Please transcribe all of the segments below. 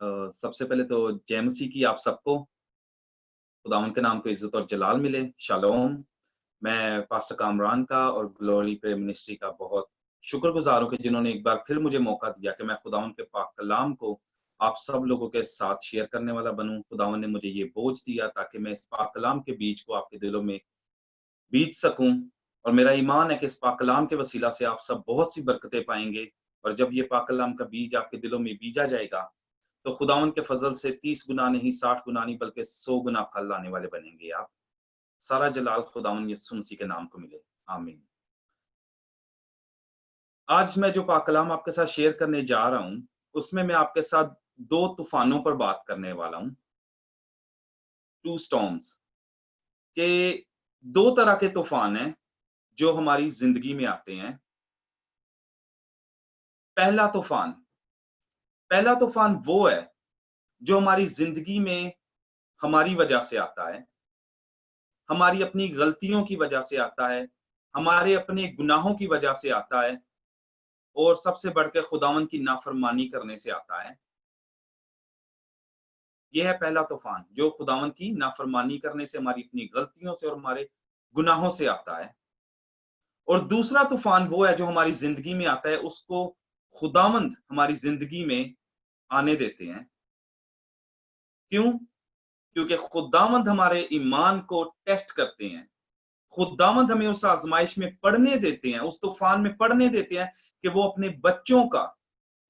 सबसे पहले तो जय मसीह की आप सबको, खुदावंद के नाम को इज़्ज़त और जलाल मिले। शालोम। मैं पास्टर कामरान का और ग्लोरी प्रेयर मिनिस्ट्री का बहुत शुक्रगुज़ार हूँ कि जिन्होंने एक बार फिर मुझे मौका दिया कि मैं खुदावंद के पाक कलाम को आप सब लोगों के साथ शेयर करने वाला बनूँ। खुदावंद ने मुझे ये बोझ दिया ताकि मैं इस पाक कलाम के बीज को आपके दिलों में बीज सकूँ, और मेरा ईमान है कि इस पाक कलाम के वसीला से आप सब बहुत सी बरकतें पाएँगे। और जब ये पाक कलाम का बीज आपके दिलों में बीजा जाएगा, तो खुदावंद के फजल से 30 गुना नहीं, 60 गुना नहीं, बल्कि 100 गुना फल लाने वाले बनेंगे आप। सारा जलाल खुदावंद यीशु मसीह के नाम को मिले। आमीन। आज मैं जो पाक कलाम आपके साथ शेयर करने जा रहा हूँ, उसमें मैं आपके साथ 2 तूफानों पर बात करने वाला हूँ। 2 स्टॉर्म्स के 2 तरह के तूफान हैं जो हमारी ज़िंदगी में आते हैं। पहला तूफान पहला तूफान वो है जो हमारी ज़िंदगी में हमारी वजह से आता है, हमारी अपनी गलतियों की वजह से आता है, हमारे अपने गुनाहों की वजह से आता है, और सबसे बढ़ के खुदावंद की नाफरमानी करने से आता है। यह है पहला तूफान जो खुदावंद की नाफरमानी करने से, हमारी अपनी गलतियों से और हमारे गुनाहों से आता है। और दूसरा तूफान वो है जो हमारी जिंदगी में आता है, उसको खुदावंद हमारी जिंदगी में आने देते हैं। क्यों? क्योंकि खुदावंद हमारे ईमान को टेस्ट करते हैं। खुदावंद हमें उस आजमाइश में पढ़ने देते हैं, उस तूफान में पढ़ने देते हैं कि वो अपने बच्चों का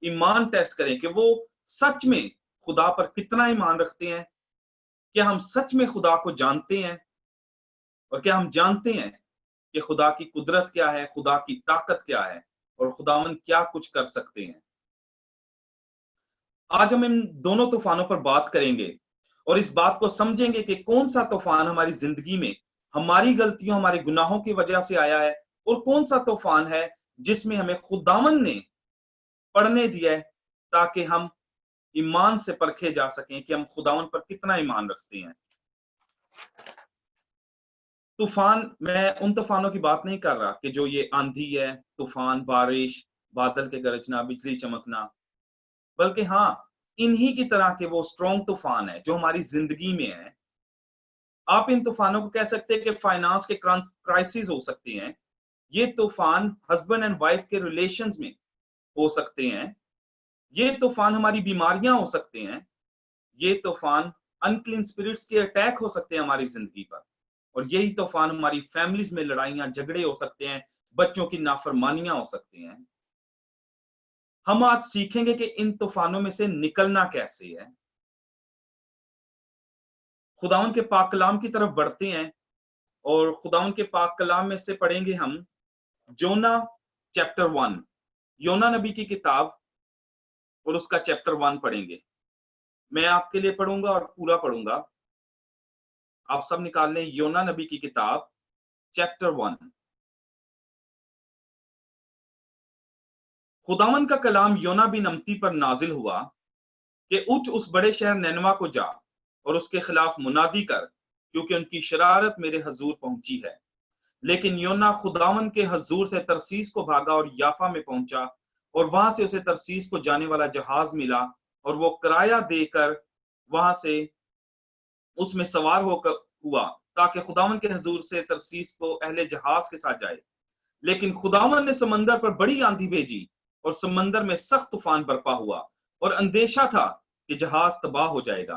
ईमान टेस्ट करें कि वो सच में खुदा पर कितना ईमान रखते हैं। क्या हम सच में खुदा को जानते हैं, और क्या हम जानते हैं कि खुदा की कुदरत क्या है, खुदा की ताकत क्या है, और खुदावंद क्या कुछ कर सकते हैं। आज हम इन दोनों तूफानों पर बात करेंगे और इस बात को समझेंगे कि कौन सा तूफान हमारी जिंदगी में हमारी गलतियों, हमारे गुनाहों की वजह से आया है, और कौन सा तूफान है जिसमें हमें खुदावंद ने पढ़ने दिया है ताकि हम ईमान से परखे जा सकें कि हम खुदावंद पर कितना ईमान रखते हैं। तूफान, मैं उन तूफानों की बात नहीं कर रहा कि जो ये आंधी है, तूफान, बारिश, बादल के गरजना, बिजली चमकना, बल्कि हाँ, इन्हीं की तरह के वो स्ट्रॉन्ग तूफान है जो हमारी जिंदगी में है। आप इन तूफानों को कह सकते हैं कि फाइनेंस के क्राइसिस हो सकते हैं। ये तूफान हस्बैंड एंड वाइफ के रिलेशंस में हो सकते हैं। ये तूफान हमारी बीमारियां हो सकते हैं। ये तूफान अनक्लीन स्पिरिट्स के अटैक हो सकते हैं हमारी जिंदगी पर। और यही तूफान हमारी फैमिलीज में लड़ाइयां, झगड़े हो सकते हैं, बच्चों की नाफरमानियां हो सकती हैं। हम आज सीखेंगे कि इन तूफानों में से निकलना कैसे है। खुदावन के पाक कलाम की तरफ बढ़ते हैं और खुदावन के पाक कलाम में से पढ़ेंगे हम जोना चैप्टर 1, योना नबी की किताब, और उसका चैप्टर 1 पढ़ेंगे। मैं आपके लिए पढ़ूंगा और पूरा पढ़ूंगा। आप सब निकाल लें योना नबी की किताब चैप्टर 1। खुदावन का कलाम योना बिन अमती पर नाजिल हुआ कि उठ उस बड़े शहर नैनवा को जा और उसके खिलाफ मुनादी कर, क्योंकि उनकी शरारत मेरे हजूर पहुंची है। लेकिन योना खुदावन के हजूर से तरसीस को भागा और याफा में पहुंचा, और वहां से उसे तरसीस को जाने वाला जहाज मिला, और वो किराया देकर वहां से उसमें सवार होकर हुआ ताकि खुदावन के हजूर से तरसीस को अहले जहाज के साथ जाए। लेकिन खुदावन ने समंदर पर बड़ी आंधी भेजी और समंदर में सख्त तूफान बरपा हुआ, और अंदेशा था कि जहाज तबाह हो जाएगा।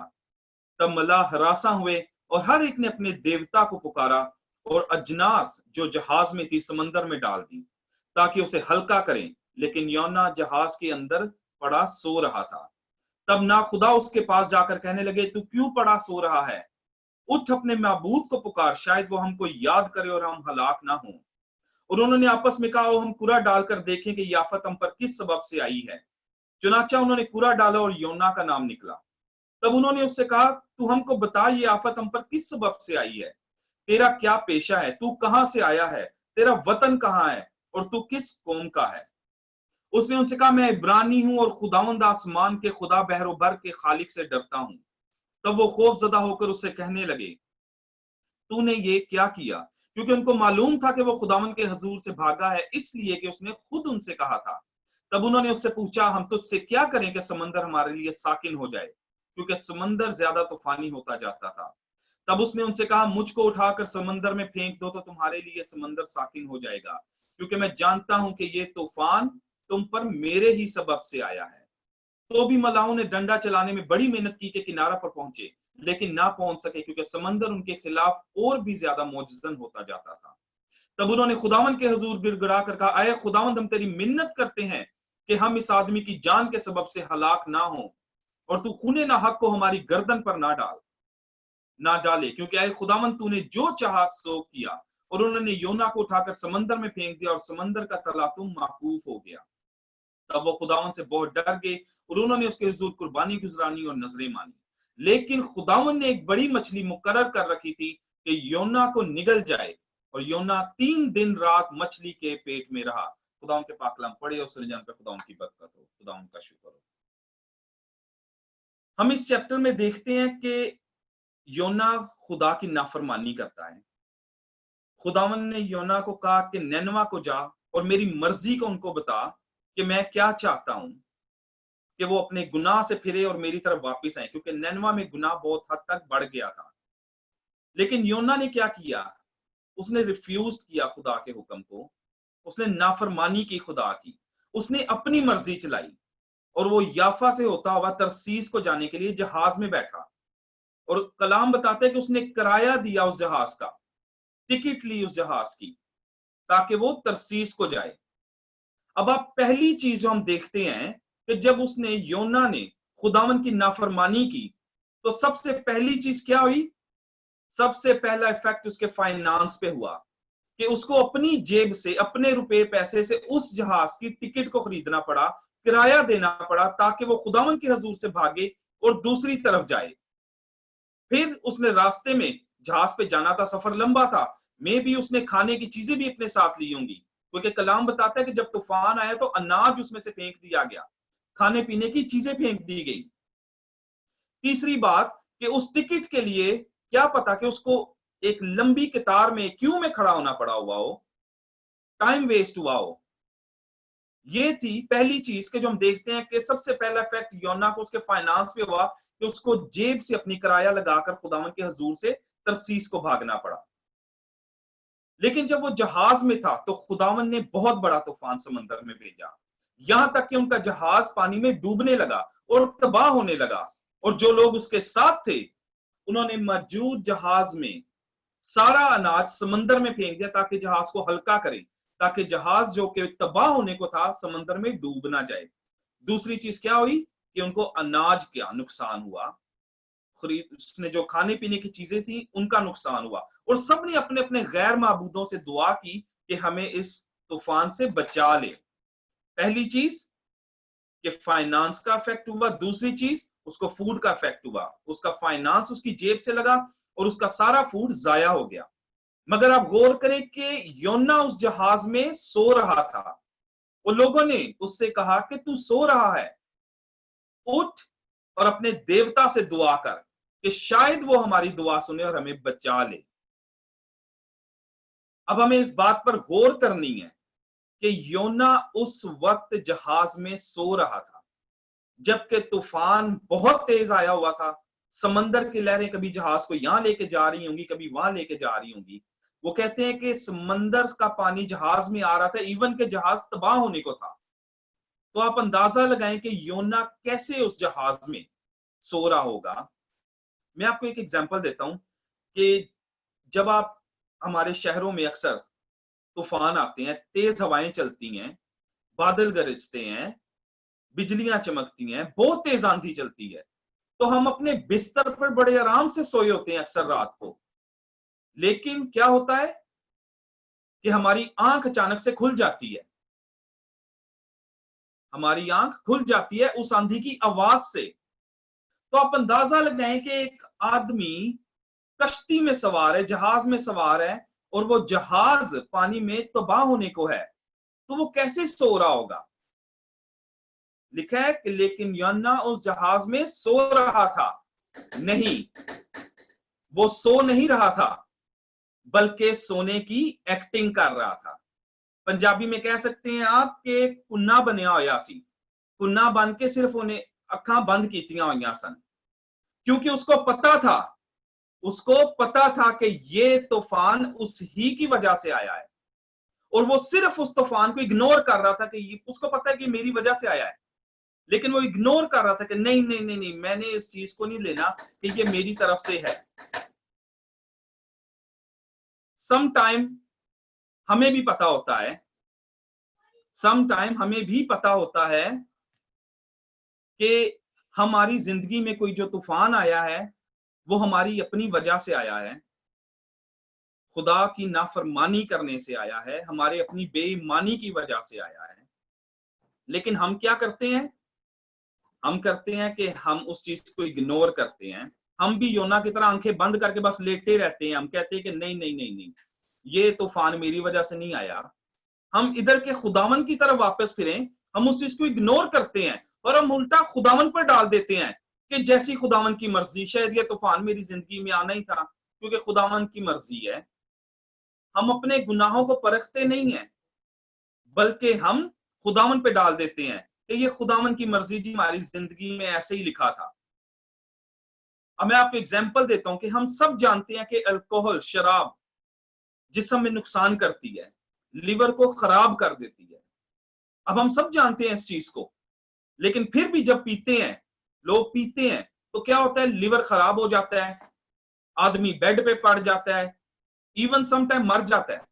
तब मल्लाह हरासा हुए और हर एक ने अपने देवता को पुकारा, और अजनास जो जहाज में थी समंदर में डाल दी ताकि उसे हल्का करें। लेकिन योना जहाज के अंदर पड़ा सो रहा था। तब ना खुदा उसके पास जाकर कहने लगे, तू क्यों पड़ा सो रहा है? उठ अपने माबूद को पुकार, शायद वो हमको याद करे और हम हलाक ना हो। और उन्होंने आपस में कहा, हम कुरा डालकर देखें कि याफत हम पर किस सबब से आई है। चुनाचा उन्होंने कुरा डाला और योना का नाम निकला। तब उन्होंने उससे कहा, तू हमको बता, ये आफत हम पर किस सबब से आई है? तेरा क्या पेशा है? तू कहां से आया है? तेरा वतन कहां है? और तू किस कौम का है? उसने उनसे कहा, मैं इब्रानी हूं और खुदावंद आसमान के खुदा बहरोबर के खालिक से डरता हूं। तब वो खौफजदा होकर उससे कहने लगे, तूने ये क्या किया? क्योंकि उनको मालूम था कि वो खुदावन के हजूर से भागा है, इसलिए कि उसने खुद उनसे कहा था। तब उन्होंने उससे पूछा, हम तुझसे क्या करें कि समंदर हमारे लिए साकिन हो जाए, क्योंकि समंदर ज्यादा तूफानी होता जाता था। तब उसने उनसे कहा, मुझको उठाकर समंदर में फेंक दो तो तुम्हारे लिए समंदर साकिन हो जाएगा, क्योंकि मैं जानता हूं कि ये तूफान तुम पर मेरे ही सबब से आया है। तो भी मलाओं ने डंडा चलाने में बड़ी मेहनत की कि किनारा पर पहुंचे, लेकिन ना पहुंच सके, क्योंकि समंदर उनके खिलाफ और भी ज्यादा मोजजन होता जाता था। तब उन्होंने खुदावंद के हुजूर गिड़गिड़ा कर कहा, आए खुदावंद, हम तेरी मिन्नत करते हैं कि हम इस आदमी की जान के सबब से हलाक ना हो, और तू खूने ना हक को हमारी गर्दन पर ना डाले, क्योंकि आए खुदावंद, तूने जो चाहा सो किया। और उन्होंने योना को उठाकर समंदर में फेंक दिया, और समंदर का तलातुम माकूफ हो गया। तब वो खुदावंद से बहुत डर गए, और उन्होंने उसके हुजूर कुर्बानी गुजरानी और नजरें मानी। लेकिन खुदावंद ने एक बड़ी मछली मुकर्रर कर रखी थी कि योना को निगल जाए, और योना 3 दिन रात मछली के पेट में रहा। खुदावंद के पाक कलाम पढ़े और सुने जान पे खुदावंद की बरकत हो, खुदावंद का शुक्र हो। हम इस चैप्टर में देखते हैं कि योना खुदा की नाफरमानी करता है। खुदावंद ने योना को कहा कि नैनवा को जा और मेरी मर्जी को उनको बता कि मैं क्या चाहता हूं, कि वो अपने गुनाह से फिरे और मेरी तरफ वापस आए, क्योंकि नैनवा में गुनाह बहुत हद तक बढ़ गया था। लेकिन योना ने क्या किया? उसने रिफ्यूज किया खुदा के हुक्म को, उसने नाफरमानी की खुदा की, उसने अपनी मर्जी चलाई, और वो याफा से होता हुआ तरसीस को जाने के लिए जहाज में बैठा। और कलाम बताते हैं कि उसने किराया दिया उस जहाज का, टिकट ली उस जहाज की, ताकि वो तरसीस को जाए। अब आप पहली चीज जो हम देखते हैं कि जब उसने योना ने खुदावन की नाफरमानी की, तो सबसे पहली चीज क्या हुई? सबसे पहला इफेक्ट उसके फाइनेंस पे हुआ कि उसको अपनी जेब से, अपने रुपए पैसे से उस जहाज की टिकट को खरीदना पड़ा, किराया देना पड़ा, ताकि वो खुदावन की हजूर से भागे और दूसरी तरफ जाए। फिर उसने रास्ते में, जहाज पे जाना था, सफर लंबा था, में भी उसने खाने की चीजें भी अपने साथ ली होंगी, क्योंकि कलाम बताता है कि जब तूफान आया तो अनाज उसमें से फेंक दिया गया, खाने पीने की चीजें फेंक दी गई। तीसरी बात कि उस टिकट के लिए क्या पता कि उसको एक लंबी कतार में, क्यू में खड़ा होना पड़ा हुआ हो, टाइम वेस्ट हुआ हो। ये थी पहली चीज कि जो हम देखते हैं कि सबसे पहला इफेक्ट योना को उसके फाइनेंस पे हुआ कि उसको जेब से अपनी किराया लगाकर खुदावन के हजूर से तरसीस को भागना पड़ा। लेकिन जब वो जहाज में था तो खुदावन ने बहुत बड़ा तूफान समंदर में भेजा, यहां तक कि उनका जहाज पानी में डूबने लगा और तबाह होने लगा। और जो लोग उसके साथ थे, उन्होंने मौजूद जहाज में सारा अनाज समंदर में फेंक दिया, ताकि जहाज को हल्का करे, ताकि जहाज जो कि तबाह होने को था समंदर में डूब ना जाए। दूसरी चीज क्या हुई कि उनको अनाज का नुकसान हुआ, खरीद, उसने जो खाने पीने की चीजें थी उनका नुकसान हुआ। और सबने अपने अपने गैर माबूदों से दुआ की कि हमें इस तूफान से बचा ले। पहली चीज कि फाइनेंस का इफेक्ट हुआ, दूसरी चीज उसको फूड का इफेक्ट हुआ, उसका फाइनेंस उसकी जेब से लगा और उसका सारा फूड जाया हो गया। मगर आप गौर करें कि योना उस जहाज में सो रहा था। वो लोगों ने उससे कहा कि तू सो रहा है, उठ और अपने देवता से दुआ कर कि शायद वो हमारी दुआ सुने और हमें बचा ले। अब हमें इस बात पर गौर करनी है कि योना उस वक्त जहाज में सो रहा था, जबकि तूफान बहुत तेज आया हुआ था। समंदर की लहरें कभी जहाज को यहां लेके जा रही होंगी, कभी वहां लेके जा रही होंगी। वो कहते हैं कि समंदर का पानी जहाज में आ रहा था, इवन के जहाज तबाह होने को था। तो आप अंदाजा लगाएं कि योना कैसे उस जहाज में सो रहा होगा। मैं आपको एक एग्जांपल देता हूं कि जब आप, हमारे शहरों में अक्सर तूफान आते हैं, तेज हवाएं चलती हैं, बादल गरजते हैं, बिजलियां चमकती हैं, बहुत तेज आंधी चलती है, तो हम अपने बिस्तर पर बड़े आराम से सोए होते हैं अक्सर रात को। लेकिन क्या होता है कि हमारी आंख अचानक से खुल जाती है, हमारी आंख खुल जाती है उस आंधी की आवाज से। तो आप अंदाजा लगाएं कि एक आदमी कश्ती में सवार है, जहाज में सवार है, और वो जहाज पानी में तबाह होने को है, तो वो कैसे सो रहा होगा। लिखा है कि लेकिन योना उस जहाज में सो रहा था। नहीं, वो सो नहीं रहा था, बल्कि सोने की एक्टिंग कर रहा था। पंजाबी में कह सकते हैं आप कि कुन्ना बनया होया सी, कुन्ना बन के सिर्फ उन्हें अखा बंद कीतियां हुई सन, क्योंकि उसको पता था कि ये तूफान उस ही की वजह से आया है, और वो सिर्फ उस तूफान को इग्नोर कर रहा था कि उसको पता है कि मेरी वजह से आया है, लेकिन वो इग्नोर कर रहा था कि नहीं नहीं नहीं नहीं, मैंने इस चीज को नहीं लेना कि ये मेरी तरफ से है। सम टाइम हमें भी पता होता है, कि हमारी जिंदगी में कोई जो तूफान आया है वो हमारी अपनी वजह से आया है, खुदा की नाफरमानी करने से आया है, हमारे अपनी बेईमानी की वजह से आया है। लेकिन हम क्या करते हैं? हम करते हैं कि हम उस चीज को इग्नोर करते हैं। हम भी योना की तरह आंखें बंद करके बस लेटे रहते हैं। हम कहते हैं कि नहीं नहीं नहीं नहीं, ये तूफान मेरी वजह से नहीं आया। हम इधर के खुदावन की तरफ वापस फिरें, हम उस चीज को इग्नोर करते हैं और हम उल्टा खुदावन पर डाल देते हैं कि जैसी खुदावन की मर्जी, शायद ये तूफान मेरी जिंदगी में आना ही था क्योंकि खुदावन की मर्जी है। हम अपने गुनाहों को परखते नहीं है, बल्कि हम खुदावन पे डाल देते हैं कि ये खुदावन की मर्जी जी, हमारी जिंदगी में ऐसे ही लिखा था। अब मैं आपको एग्जांपल देता हूं कि हम सब जानते हैं कि अल्कोहल, शराब जिस्म में नुकसान करती है, लिवर को खराब कर देती है। अब हम सब जानते हैं इस चीज को, लेकिन फिर भी जब पीते हैं, लोग पीते हैं, तो क्या होता है? लिवर खराब हो जाता है, आदमी बेड पे पड़ जाता है, इवन सम टाइम मर जाता है।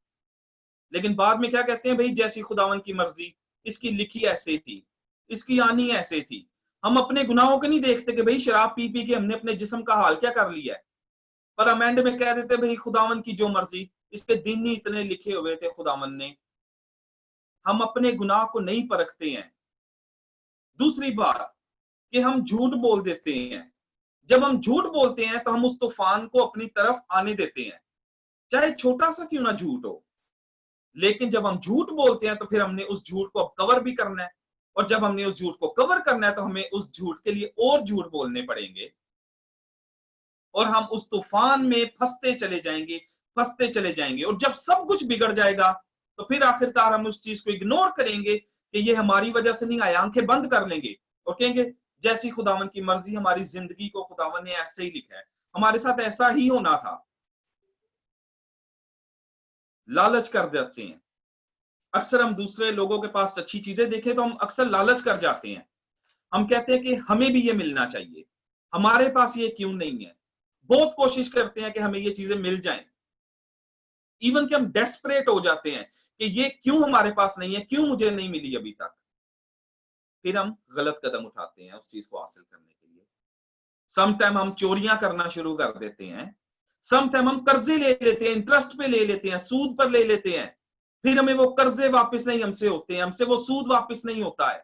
लेकिन बाद में क्या कहते हैं? भाई जैसी खुदावन की मर्जी, इसकी लिखी ऐसे थी, इसकी आनी ऐसे थी। हम अपने गुनाहों को नहीं देखते कि भाई शराब पी पी के हमने अपने जिस्म का हाल क्या कर लिया है, पर हम एंड में कह देते भाई खुदावन की जो मर्जी, इसके दिन ही इतने लिखे हुए थे खुदावन ने। हम अपने गुनाह को नहीं परखते हैं। दूसरी बात कि हम झूठ बोल देते हैं। जब हम झूठ बोलते हैं तो हम उस तूफान को अपनी तरफ आने देते हैं, चाहे छोटा सा क्यों ना झूठ हो। लेकिन जब हम झूठ बोलते हैं तो फिर हमने उस झूठ को अब कवर भी करना है, और जब हमने उस झूठ को कवर करना है तो हमें उस झूठ के लिए और झूठ बोलने पड़ेंगे, और हम उस तूफान में फंसते चले जाएंगे। और जब सब कुछ बिगड़ जाएगा तो फिर आखिरकार हम उस चीज को इग्नोर करेंगे कि ये हमारी वजह से नहीं आया, आंखें बंद कर लेंगे और कहेंगे जैसी खुदावन की मर्जी, हमारी जिंदगी को खुदावन ने ऐसे ही लिखा है, हमारे साथ ऐसा ही होना था। लालच कर देते हैं। अक्सर हम दूसरे लोगों के पास अच्छी चीजें देखें तो हम अक्सर लालच कर जाते हैं। हम कहते हैं कि हमें भी ये मिलना चाहिए, हमारे पास ये क्यों नहीं है। बहुत कोशिश करते हैं कि हमें ये चीजें मिल जाएं, इवन कि हम डेस्परेट हो जाते हैं कि ये क्यों हमारे पास नहीं है, क्यों मुझे नहीं मिली अभी तक। फिर हम गलत कदम उठाते हैं उस चीज को हासिल करने के लिए। सम टाइम हम चोरियां करना शुरू कर देते हैं, सम टाइम हम कर्जे ले लेते हैं, इंटरेस्ट पे ले लेते हैं, सूद पर ले लेते हैं, फिर हमें वो कर्जे वापस नहीं हमसे होते हैं, हमसे वो सूद वापस नहीं होता है।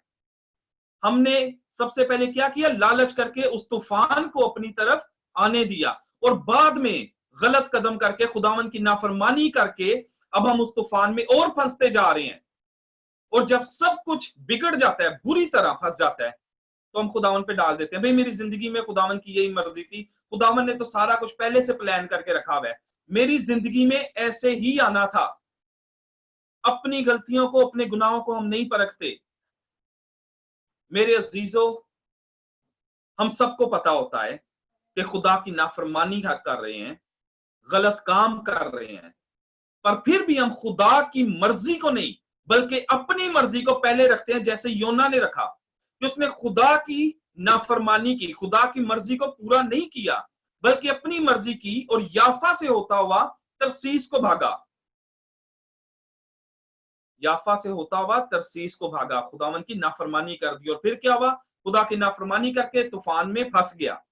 हमने सबसे पहले क्या किया? लालच करके उस तूफान को अपनी तरफ आने दिया, और बाद में गलत कदम करके, खुदावन की नाफरमानी करके अब हम उस तूफान में और फंसते जा रहे हैं। और जब सब कुछ बिगड़ जाता है, बुरी तरह फंस जाता है, तो हम खुदावन पे डाल देते हैं भाई मेरी जिंदगी में खुदावन की यही मर्जी थी, खुदावन ने तो सारा कुछ पहले से प्लान करके रखा हुआ है, मेरी जिंदगी में ऐसे ही आना था। अपनी गलतियों को, अपने गुनाहों को हम नहीं परखते। मेरे अजीजों, हम सबको पता होता है कि खुदा की नाफरमानी कर रहे हैं, गलत काम कर रहे हैं, पर फिर भी हम खुदा की मर्जी को नहीं बल्कि अपनी मर्जी को पहले रखते हैं, जैसे योना ने रखा कि उसने खुदा की नाफरमानी की, खुदा की मर्जी को पूरा नहीं किया बल्कि अपनी मर्जी की, और याफा से होता हुआ तरसीस को भागा। याफा से होता हुआ तरसीस को भागा, खुदावन की नाफरमानी कर दी, और फिर क्या हुआ? खुदा की नाफरमानी करके तूफान में फंस गया।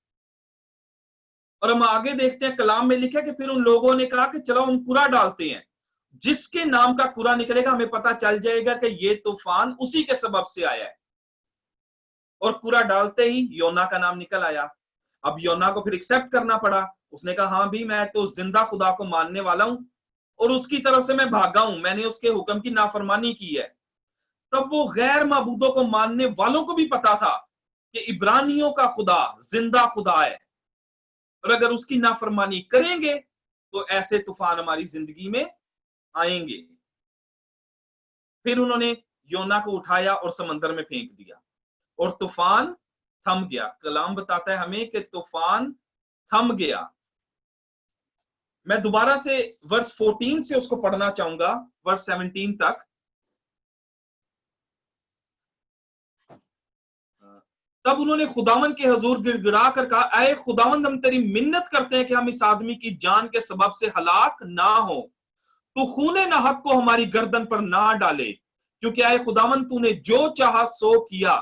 और हम आगे देखते हैं, कलाम में लिखा कि फिर उन लोगों ने कहा कि चलो हम कुरा डालते हैं, जिसके नाम का कुरा निकलेगा हमें पता चल जाएगा कि ये तूफान उसी के सबब से आया है। और कुरा डालते ही योना का नाम निकल आया। अब योना को फिर एक्सेप्ट करना पड़ा। उसने कहा हाँ भी, मैं तो जिंदा खुदा को मानने वाला हूं और उसकी तरफ से मैं भागा हूं, मैंने उसके हुक्म की नाफरमानी की है। तब वो गैर माबूदों को मानने वालों को भी पता था कि इब्रानियों का खुदा जिंदा खुदा है, और अगर उसकी नाफरमानी करेंगे तो ऐसे तूफान हमारी जिंदगी में आएंगे। फिर उन्होंने योना को उठाया और समंदर में फेंक दिया और तूफान थम गया। कलाम बताता है हमें कि तूफान थम गया। मैं दोबारा से वर्स 14 से उसको पढ़ना चाहूंगा, वर्स 17 तक। तब उन्होंने खुदावन के हुजूर गिड़गिड़ा कर कहा, अय खुदावंद, हम तेरी मिन्नत करते हैं कि हम इस आदमी की जान के सबब से हलाक ना हो। तू खूने नाहक को हमारी गर्दन पर ना डाले, क्योंकि अय खुदावंद, तूने जो चाहा सो किया।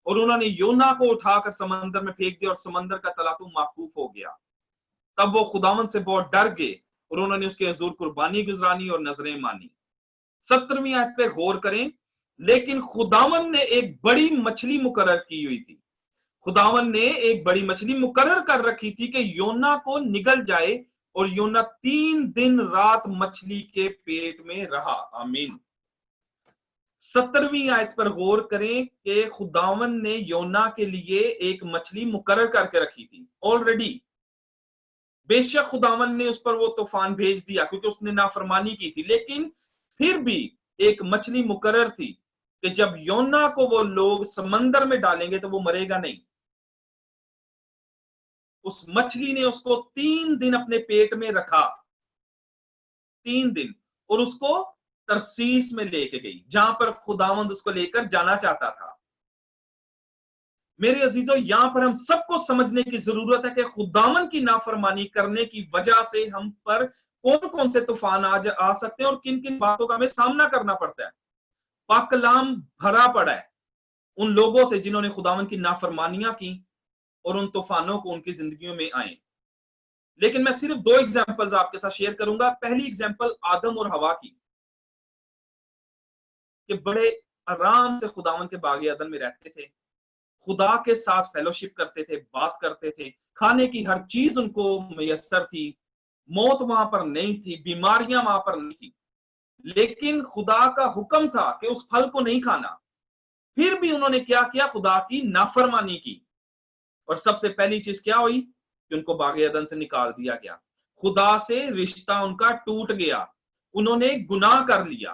और उन्होंने योना को उठाकर समंदर में फेंक दिया और समंदर का तलातू माकूफ हो गया। तब वो खुदावंद से बहुत डर गए और उन्होंने उसके हुजूर कुर्बानी गुजरानी और नजरें मानी। 17वीं आयत पे गौर करें। लेकिन खुदावन ने एक बड़ी मछली मुकर्रर की हुई थी। खुदावन ने एक बड़ी मछली मुकर्रर कर रखी थी कि योना को निगल जाए, और योना 3 दिन रात मछली के पेट में रहा। आमीन। 17वीं आयत पर गौर करें कि खुदावन ने योना के लिए एक मछली मुकर्रर करके रखी थी ऑलरेडी। बेशक खुदावन ने उस पर वो तूफान भेज दिया क्योंकि उसने नाफरमानी की थी, लेकिन फिर भी एक मछली मुकर्रर थी कि जब योना को वो लोग समंदर में डालेंगे तो वो मरेगा नहीं। उस मछली ने उसको 3 दिन अपने पेट में रखा, 3 दिन, और उसको तरसीस में लेके गई, जहां पर खुदावंद उसको लेकर जाना चाहता था। मेरे अजीजों, यहां पर हम सबको समझने की जरूरत है कि खुदावंद की नाफरमानी करने की वजह से हम पर कौन कौन से तूफान आ सकते हैं और किन किन बातों का हमें सामना करना पड़ता है। पाक कलाम भरा पड़ा है उन लोगों से जिन्होंने खुदावंद की नाफरमानियां की और उन तूफानों को उनकी जिंदगियों में आए। लेकिन मैं सिर्फ 2 एग्जांपल्स आपके साथ शेयर करूंगा। पहली एग्जांपल आदम और हवा की, कि बड़े आराम से खुदावंद के बागे अदन में रहते थे, खुदा के साथ फेलोशिप करते थे, बात करते थे, खाने की हर चीज उनको मैसर थी, मौत वहां पर नहीं थी, बीमारियां वहां पर नहीं थी। लेकिन खुदा का हुक्म था कि उस फल को नहीं खाना। फिर भी उन्होंने क्या किया? खुदा की नाफरमानी की। और सबसे पहली चीज क्या हुई कि उनको बागे अदन से निकाल दिया गया। खुदा से रिश्ता उनका टूट गया, उन्होंने गुनाह कर लिया।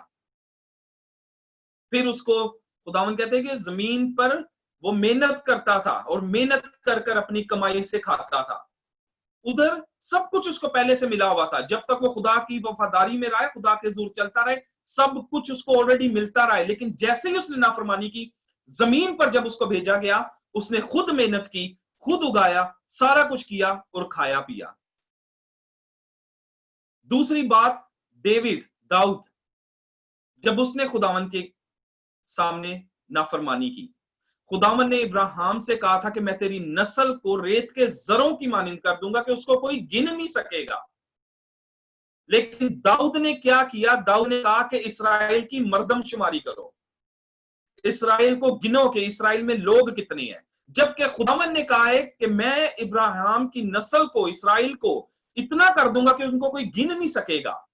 फिर उसको खुदावन कहते हैं कि जमीन पर वो मेहनत करता था और मेहनत कर कर अपनी कमाई से खाता था। उधर सब कुछ उसको पहले से मिला हुआ था। जब तक वो खुदा की वफादारी में रहा, खुदा के हुजूर चलता रहे, सब कुछ उसको ऑलरेडी मिलता रहा। लेकिन जैसे ही उसने नाफरमानी की, जमीन पर जब उसको भेजा गया, उसने खुद मेहनत की, खुद उगाया, सारा कुछ किया और खाया पिया। दूसरी बात, डेविड, दाऊद, जब उसने खुदावन के सामने नाफरमानी की, खुदावन ने इब्राहिम से कहा था कि मैं तेरी नस्ल को रेत के जरों की मानिंद कर दूंगा कि उसको कोई गिन नहीं सकेगा। लेकिन दाऊद ने क्या किया? दाऊद ने कहा कि इसराइल की मर्दमशुमारी करो, इसराइल को गिनो कि इसराइल में लोग कितने हैं। जबकि खुदावन ने कहा है कि मैं इब्राहिम की नस्ल को, इसराइल को इतना कर दूंगा कि उनको कोई गिन नहीं सकेगा,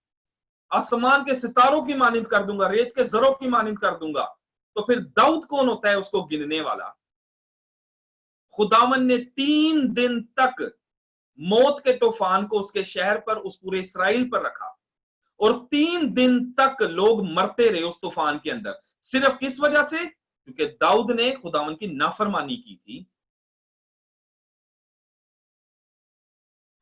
आसमान के सितारों की मानिंद कर दूंगा, रेत के जरों की मानिंद कर दूंगा। तो फिर दाऊद कौन होता है उसको गिनने वाला? खुदावन ने 3 दिन तक मौत के तूफान को उसके शहर पर, उस पूरे इसराइल पर रखा, और 3 दिन तक लोग मरते रहे उस तूफान के अंदर। सिर्फ किस वजह से? क्योंकि दाऊद ने खुदावन की नाफरमानी की थी।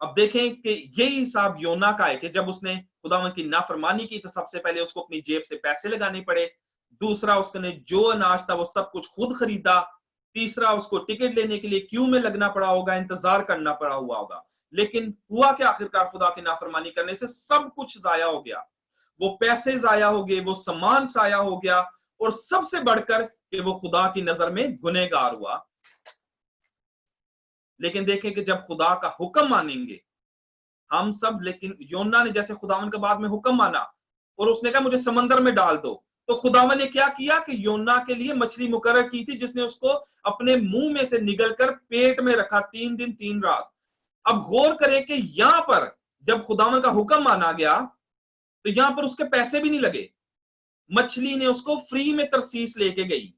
अब देखें कि यही हिसाब योना का है कि जब उसने खुदावन की नाफरमानी की तो सबसे पहले उसको अपनी जेब से पैसे लगाने पड़े। दूसरा, उसने जो अनाज था वो सब कुछ खुद खरीदा। तीसरा, उसको टिकट लेने के लिए क्यू में लगना पड़ा होगा, इंतजार करना पड़ा हुआ होगा। लेकिन हुआ कि आखिरकार खुदा की नाफरमानी करने से सब कुछ जाया हो गया। वो पैसे जाया हो गए, वो सामान जाया हो गया, और सबसे बढ़कर कि वो खुदा की नजर में गुनहगार हुआ। लेकिन देखें कि जब खुदा का हुक्म मानेंगे हम सब, लेकिन योना ने जैसे खुदावन के बाद में हुक्म माना और उसने कहा मुझे समंदर में डाल दो, तो खुदावन ने क्या किया कि योना के लिए मछली मुकर्रर की थी, जिसने उसको अपने मुंह में से निगलकर पेट में रखा 3 दिन 3 रात। अब गौर करें कि यहां पर जब खुदावन का हुक्म माना गया तो यहां पर उसके पैसे भी नहीं लगे। मछली ने उसको फ्री में तरसीस लेके गई।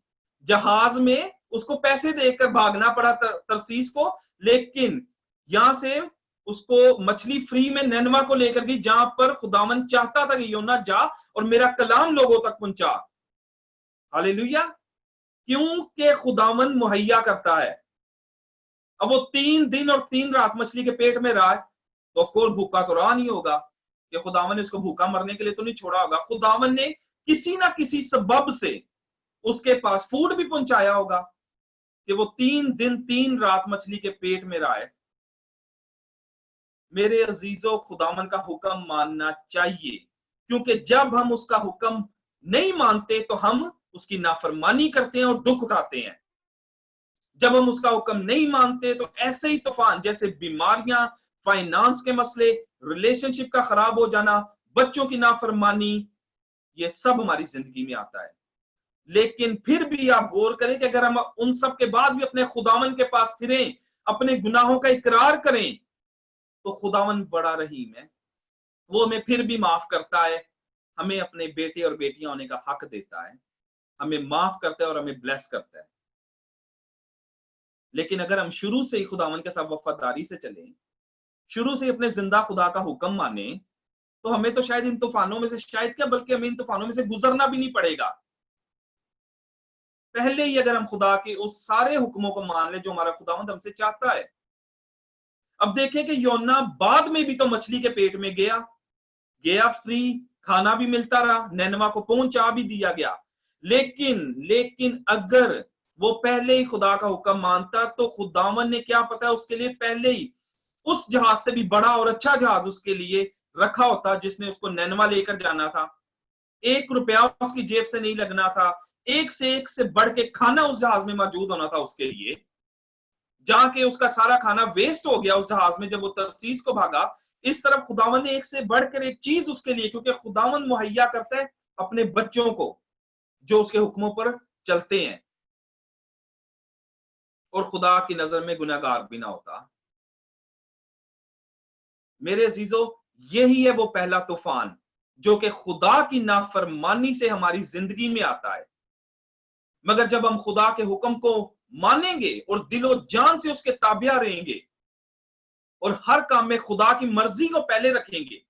जहाज में उसको पैसे देकर भागना पड़ा तरसीस को, लेकिन यहां से उसको मछली फ्री में नैनवा को लेकर गई, जहां पर खुदावन चाहता था कि योना जा और मेरा कलाम लोगों तक पहुंचा। हालेलुया। क्योंकि खुदावन मुहैया करता है। अब वो 3 दिन और 3 रात मछली के पेट में रहा है, तो ऑफकोर्स भूखा तो रहा नहीं होगा, कि खुदावन ने उसको भूखा मरने के लिए तो नहीं छोड़ा होगा। खुदावन ने किसी ना किसी सबब से उसके पास फूड भी पहुंचाया होगा, कि वो 3 दिन 3 रात मछली के पेट में रहा है। मेरे अजीजों, खुदावन का हुक्म मानना चाहिए, क्योंकि जब हम उसका हुक्म नहीं मानते तो हम उसकी नाफरमानी करते हैं और दुख उठाते हैं। जब हम उसका हुक्म नहीं मानते तो ऐसे ही तूफान, जैसे बीमारियां, फाइनेंस के मसले, रिलेशनशिप का खराब हो जाना, बच्चों की नाफरमानी, ये सब हमारी जिंदगी में आता है। लेकिन फिर भी आप गौर करें कि अगर हम उन सब के बाद भी अपने खुदावन के पास फिरें, अपने गुनाहों का इकरार करें, तो खुदावन बड़ा रहीम है। वो हमें फिर भी माफ करता है, हमें अपने बेटे और बेटियां होने का हक देता है, हमें माफ करता है और हमें ब्लेस करता है। लेकिन अगर हम शुरू से ही खुदावन के साथ वफादारी से चलें, शुरू से अपने जिंदा खुदा का हुक्म माने, तो हमें तो शायद इन तूफानों में से, शायद क्या बल्कि हमें इन तूफानों में से गुजरना भी नहीं पड़ेगा। पहले ही अगर हम खुदा के उस सारे हुक्मों को मान ले जो हमारा खुदावंद हमसे चाहता है। अब देखें कि योना बाद में भी तो मछली के पेट में गया, फ्री, खाना भी मिलता रहा, नैनवा को पहुंचा भी दिया गया। लेकिन अगर वो पहले ही खुदा का हुक्म मानता, तो खुदावन ने क्या पता उसके लिए पहले ही उस जहाज से भी बड़ा और अच्छा जहाज उसके लिए रखा होता, जिसने उसको नैनवा लेकर जाना था। 1 रुपया उसकी जेब से नहीं लगना था। एक से बढ़ के खाना उस जहाज में मौजूद होना था उसके लिए। जहां के उसका सारा खाना वेस्ट हो गया उस जहाज में जब वो तरसीस को भागा, इस तरफ खुदावन ने एक से बढ़कर एक चीज उसके लिए, क्योंकि खुदावन मुहैया करता है अपने बच्चों को जो उसके हुक्मों पर चलते हैं और खुदा की नजर में गुनहगार भी ना होता। मेरे अजीजों, यही है वो पहला तूफान जो कि खुदा की नाफरमानी से हमारी जिंदगी में आता है। मगर जब हम खुदा के हुक्म को मानेंगे और दिलो जान से उसके ताबिया रहेंगे और हर काम में खुदा की मर्जी को पहले रखेंगे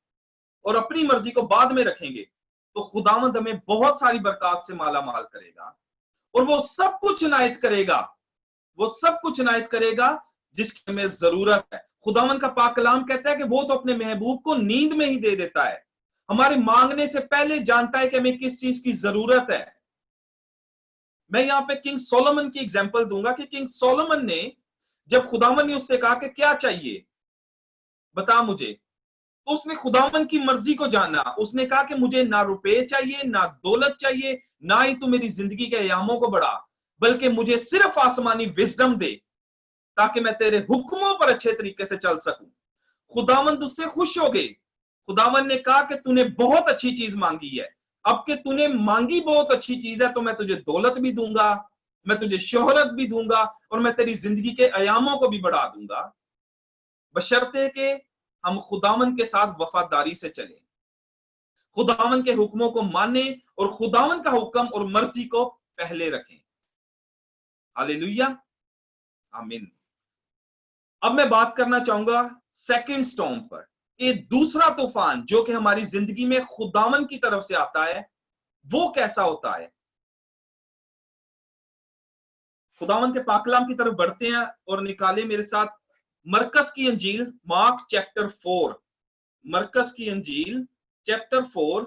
और अपनी मर्जी को बाद में रखेंगे, तो खुदावंद हमें बहुत सारी बरकत से माला माल करेगा और वो सब कुछ इनायत करेगा, वो सब कुछ इनायत करेगा जिसकी हमें जरूरत है। खुदावंद का पाक कलाम कहता है कि वो तो अपने महबूब को नींद में ही दे देता है, हमारे मांगने से पहले जानता है कि हमें किस चीज की जरूरत है। मैं यहां पे किंग सोलोमन की एग्जांपल दूंगा कि किंग सोलोमन ने, जब खुदावन ने उससे कहा कि क्या चाहिए बता मुझे, तो उसने खुदावन की मर्जी को जाना। उसने कहा कि मुझे ना रुपए चाहिए, ना दौलत चाहिए, ना ही तू मेरी जिंदगी के अयामों को बढ़ा, बल्कि मुझे सिर्फ आसमानी विजडम दे ताकि मैं तेरे हुक्मों पर अच्छे तरीके से चल सकूं। खुदावंद उससे खुश हो गए। खुदावन ने कहा कि तूने बहुत अच्छी चीज मांगी है, अब कि तूने मांगी बहुत अच्छी चीज है तो मैं तुझे दौलत भी दूंगा, मैं तुझे शोहरत भी दूंगा और मैं तेरी जिंदगी के अयामों को भी बढ़ा दूंगा, बशर्ते कि हम खुदावन के साथ वफादारी से चलें, खुदावन के हुक्मों को माने और खुदावन का हुक्म और मर्जी को पहले रखें। हालेलुया, आमीन। अब मैं बात करना चाहूंगा सेकंड स्टॉर्म पर, कि दूसरा तूफान जो कि हमारी जिंदगी में खुदावन की तरफ से आता है, वो कैसा होता है। खुदावन के पाकलाम की तरफ बढ़ते हैं और निकाले मेरे साथ मरकस की अंजील, मार्क चैप्टर 4, मरकस की अंजील चैप्टर 4,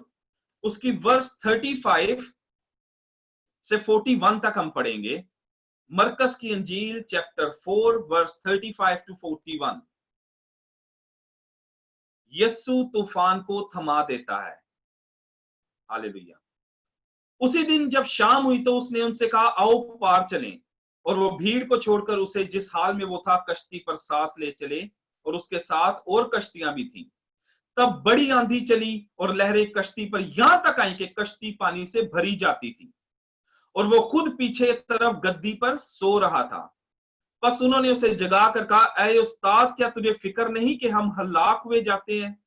उसकी वर्स 35 से 41 तक हम पढ़ेंगे। मरकस की अंजील चैप्टर 4 वर्स 35 टू 41। यस्सु तूफान को थमा देता है। हालेलुया। उसी दिन जब शाम हुई तो उसने उनसे कहा, आओ पार चलें, और वो भीड़ को छोड़कर उसे जिस हाल में वो था कश्ती पर साथ ले चले, और उसके साथ और कश्तियां भी थीं। तब बड़ी आंधी चली और लहरें कश्ती पर यहां तक आई कि कश्ती पानी से भरी जाती थी और वो खुद पीछे तरफ गद्दी पर सो रहा था। बस उन्होंने उसे जगा कर कहा, ऐ उस्ताद, क्या तुझे फिक्र नहीं कि हम हलाक हुए जाते हैं।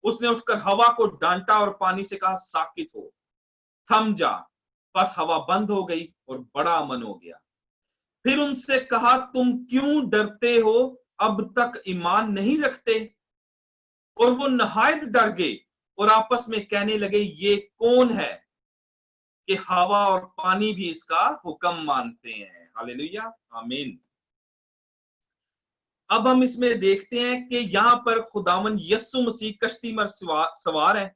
उसने उठकर हवा को डांटा और पानी से कहा, साकित हो, थम जा। बस हवा बंद हो गई और बड़ा अमन हो गया। फिर उनसे कहा, तुम क्यों डरते हो, अब तक ईमान नहीं रखते? और वो नहायत डर गए और आपस में कहने लगे, ये कौन है कि हवा और पानी भी इसका हुक्म मानते हैं। हालेलुया, आमीन। अब हम इसमें देखते हैं कि यहां पर खुदावन यस्सु मसीह कश्ती में सवार है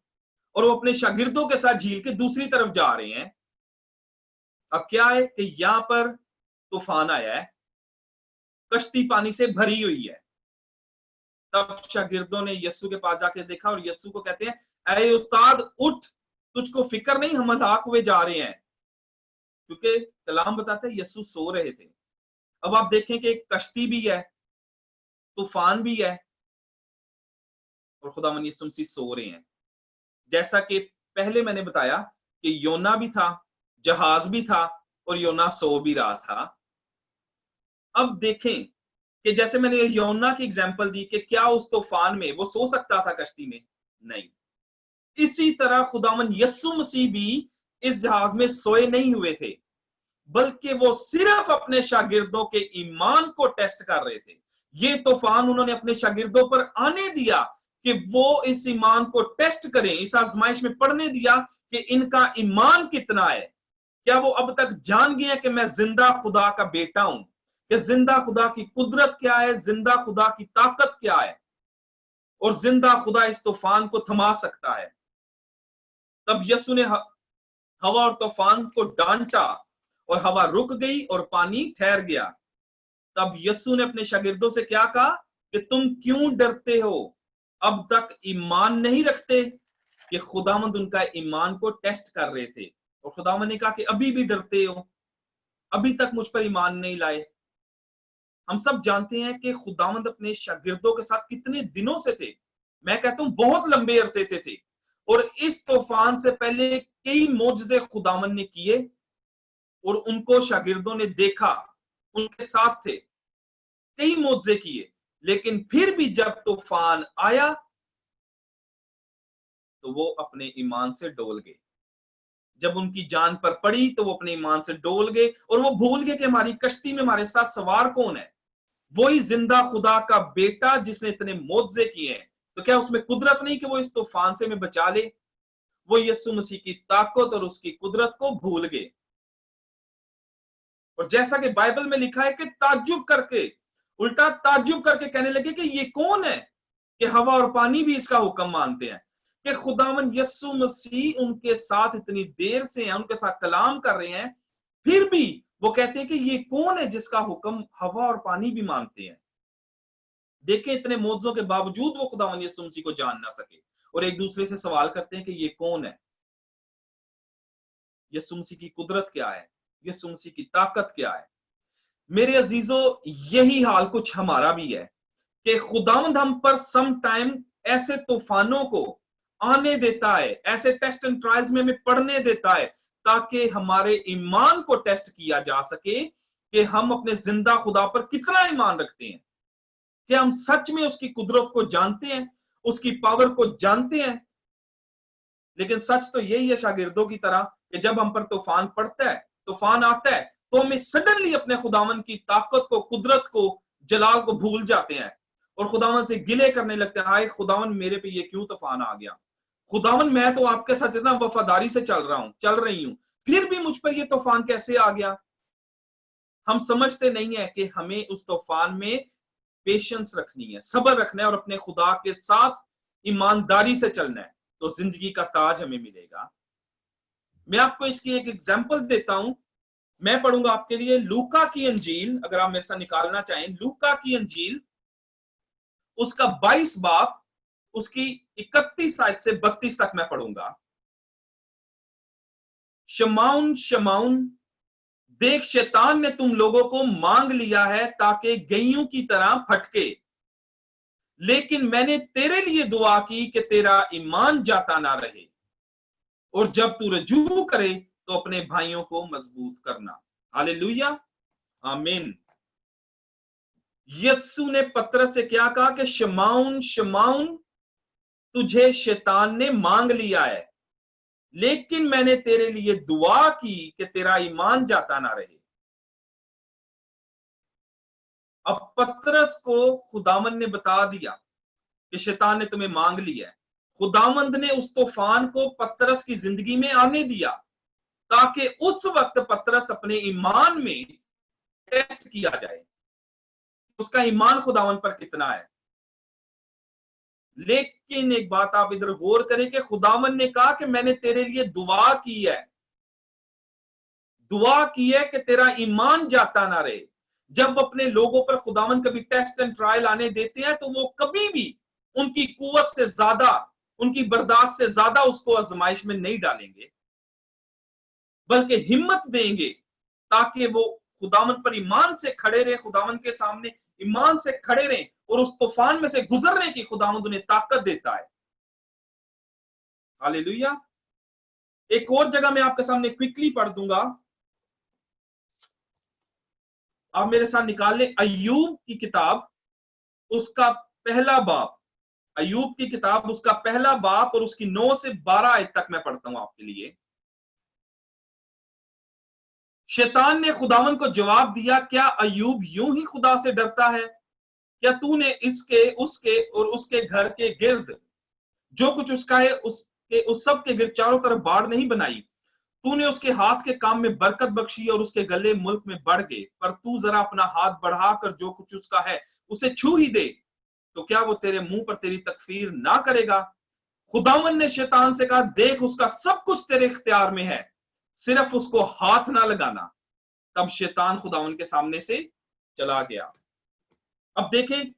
और वो अपने शागिर्दों के साथ झील के दूसरी तरफ जा रहे हैं। अब क्या है कि यहां पर तूफान आया है, कश्ती पानी से भरी हुई है। तब शागिर्दों ने यस्सु के पास जाके देखा और यस्सु को कहते हैं, ऐ उस्ताद उठ, तुझको फिक्र नहीं, हम हलाक हुए जा रहे हैं। क्योंकि कलाम बताते हैं यस्सु सो रहे थे। अब आप देखें कि एक कश्ती भी है, तूफान भी है और खुदावन यीशु मसीह सो रहे हैं। जैसा कि पहले मैंने बताया कि योना भी था, जहाज भी था और योना सो भी रहा था। अब देखें कि जैसे मैंने योना की एग्जांपल दी कि क्या उस तूफान में वो सो सकता था कश्ती में? नहीं। इसी तरह खुदावन यस्सु मसीह भी इस जहाज में सोए नहीं हुए थे, बल्कि वो सिर्फ अपने शागिर्दों के ईमान को टेस्ट कर रहे थे। ये तूफान उन्होंने अपने शागिर्दों पर आने दिया कि वो इस ईमान को टेस्ट करें, इस आजमाइश में पढ़ने दिया कि इनका ईमान कितना है। क्या वो अब तक जान गए कि मैं जिंदा खुदा का बेटा हूं, कि जिंदा खुदा की कुदरत क्या है, जिंदा खुदा की ताकत क्या है, और जिंदा खुदा इस तूफान को थमा सकता है। तब यीशु ने हवा और तूफान को डांटा और हवा रुक गई और पानी ठहर गया। तब यीशु ने अपने शागिर्दों से क्या कहा कि तुम क्यों डरते हो, अब तक ईमान नहीं रखते? कि खुदावंद उनका ईमान को टेस्ट कर रहे थे और खुदावंद ने कहा कि अभी भी डरते हो, अभी तक मुझ पर ईमान नहीं लाए। हम सब जानते हैं कि खुदावंद अपने शागिर्दों के साथ कितने दिनों से थे। मैं कहता हूं बहुत लंबे अरसे थे और इस तूफान से पहले कई मौजज़े खुदावंद ने किए और उनको शागिर्दों ने देखा, उनके साथ थे, कई मौजज़े किए। लेकिन फिर भी जब तूफान आया तो वो अपने ईमान से डोल गए। जब उनकी जान पर पड़ी तो वो अपने ईमान से डोल गए और वो भूल गए कि हमारी कश्ती में हमारे साथ सवार कौन है। वही जिंदा खुदा का बेटा जिसने इतने मौजज़े किए हैं। तो क्या उसमें कुदरत नहीं कि वो इस तूफान से हमें बचा ले? वो यीशु मसीह की ताकत और उसकी कुदरत को भूल गए। और जैसा कि बाइबल में लिखा है कि ताज्जुब करके, उल्टा ताज्जुब करके कहने लगे कि ये कौन है कि हवा और पानी भी इसका हुक्म मानते हैं। कि खुदावन यीशु मसीह उनके साथ इतनी देर से हैं, उनके साथ कलाम कर रहे हैं, फिर भी वो कहते हैं कि ये कौन है जिसका हुक्म हवा और पानी भी मानते हैं। देखें, इतने मौजों के बावजूद वो खुदावन यीशु मसीह को जान ना सके और एक दूसरे से सवाल करते हैं कि ये कौन है, यीशु मसीह की कुदरत क्या है, यीशु मसीह की ताकत क्या है। मेरे अजीजों, यही हाल कुछ हमारा भी है कि खुदावंद हम पर सम टाइम ऐसे तूफानों को आने देता है, ऐसे टेस्ट एंड ट्रायल्स में हमें पढ़ने देता है ताकि हमारे ईमान को टेस्ट किया जा सके कि हम अपने जिंदा खुदा पर कितना ईमान रखते हैं, कि हम सच में उसकी कुदरत को जानते हैं, उसकी पावर को जानते हैं। लेकिन सच तो यही है शागिर्दों की तरह कि जब हम पर तूफान पड़ता है, तूफान आता है, तो हमें सडनली अपने खुदावन की ताकत को, कुदरत को, जलाल को भूल जाते हैं और खुदावन से गिले करने लगते हैं, हाय खुदावन मेरे पे ये क्यों तूफान आ गया, खुदावन मैं तो आपके साथ इतना वफादारी से चल रहा हूं, चल रही हूं, फिर भी मुझ पर ये तूफान कैसे आ गया। हम समझते नहीं है कि हमें उस तूफान में पेशेंस रखनी है, सब्र रखना है और अपने खुदा के साथ ईमानदारी से चलना है, तो जिंदगी का ताज हमें मिलेगा। मैं आपको इसकी एक एग्जांपल देता हूं। मैं पढ़ूंगा आपके लिए लूका की अंजील, अगर आप मेरे साथ निकालना चाहें, लूका की अंजील उसका 22 बाब, उसकी 31 आयत से 32 तक मैं पढ़ूंगा। शमाउन शमाउन, देख शैतान ने तुम लोगों को मांग लिया है ताकि गईयों की तरह फटके, लेकिन मैंने तेरे लिए दुआ की कि तेरा ईमान जाता ना रहे, और जब तू रजू करे तो अपने भाइयों को मजबूत करना। हालेलुया, आमीन। यस्सु ने पतरस से क्या कहा कि शमाउन शमाउन, तुझे शैतान ने मांग लिया है, लेकिन मैंने तेरे लिए दुआ की कि तेरा ईमान जाता ना रहे। अब पतरस को खुदावंद ने बता दिया कि शैतान ने तुम्हें मांग लिया है। खुदावंद ने उस तूफान को पतरस की जिंदगी में आने दिया ताकि उस वक्त पतरस अपने ईमान में टेस्ट किया जाए, उसका ईमान खुदावंद पर कितना है। लेकिन एक बात आप इधर गौर करें कि खुदावंद ने कहा कि मैंने तेरे लिए दुआ की है, दुआ की है कि तेरा ईमान जाता ना रहे। जब अपने लोगों पर खुदावंद कभी टेस्ट एंड ट्रायल आने देते हैं तो वो कभी भी उनकी कुव्वत से ज्यादा, उनकी बर्दाश्त से ज्यादा उसको आजमाइश में नहीं डालेंगे, बल्कि हिम्मत देंगे ताकि वो खुदावंद पर ईमान से खड़े रहे, खुदावंद के सामने ईमान से खड़े रहे और उस तूफान में से गुजरने की खुदावंद उन्हें ताकत देता है। हालेलुया। एक और जगह मैं आपके सामने क्विकली पढ़ दूंगा, आप मेरे साथ निकाल लें अय्यूब की किताब, उसका पहला बाब, अय्यूब की किताब उसका पहला बाब और उसकी 9 से 12 आयत तक मैं पढ़ता हूं आपके लिए। शैतान ने खुदावन को जवाब दिया, क्या अय्यूब यूं ही खुदा से डरता है? क्या तूने इसके, उसके और उसके घर के गिर्द जो कुछ उसका है उसके उस सब के गिर्द चारों तरफ बाढ़ नहीं बनाई? तूने उसके हाथ के काम में बरकत बख्शी और उसके गले मुल्क में बढ़ गए, पर तू जरा अपना हाथ बढ़ाकर जो कुछ उसका है उसे छू ही दे, तो क्या वो तेरे मुंह पर तेरी तकफीर ना करेगा? खुदावन ने शैतान से कहा, देख उसका सब कुछ तेरे इख्तियार में है, सिर्फ उसको हाथ ना लगाना। तब शैतान खुदावन के सामने से चला गया। अब देखें